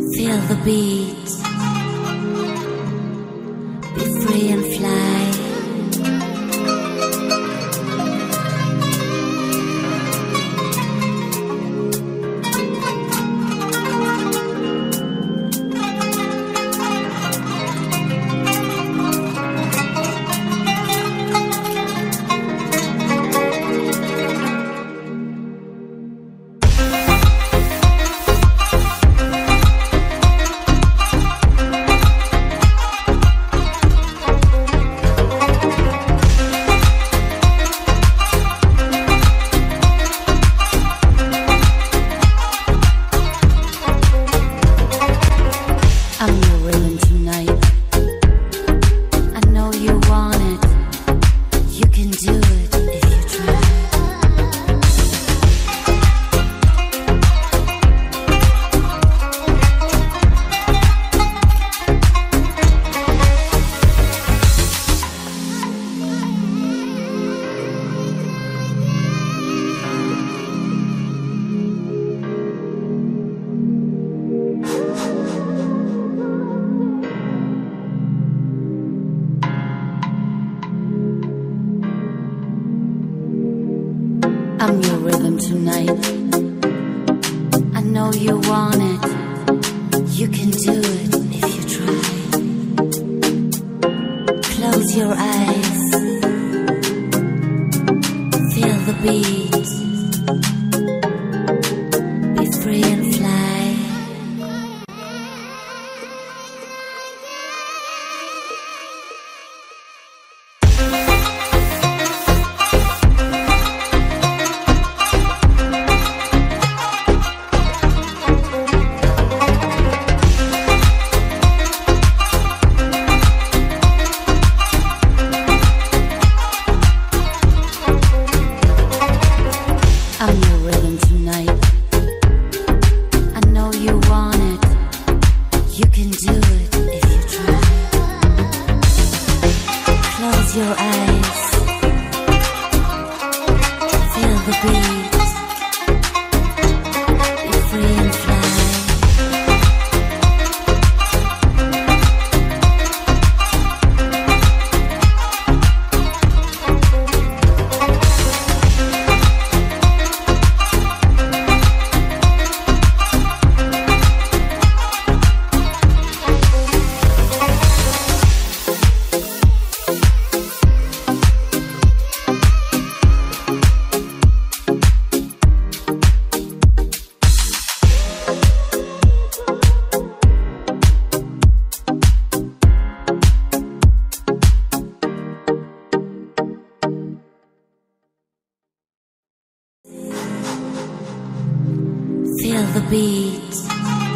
Feel the beat. Be free and fly. I'm your rhythm tonight. I know you want it. You can do it if you try. I'm your rhythm tonight. I know you want it. You can do it if you try. Close your eyes. Feel the beat. Be free and fly. I'm your rhythm tonight. I know you want it. You can do it if you try. Close your eyes. Feel the beat. Be free and fly. Feel the beat.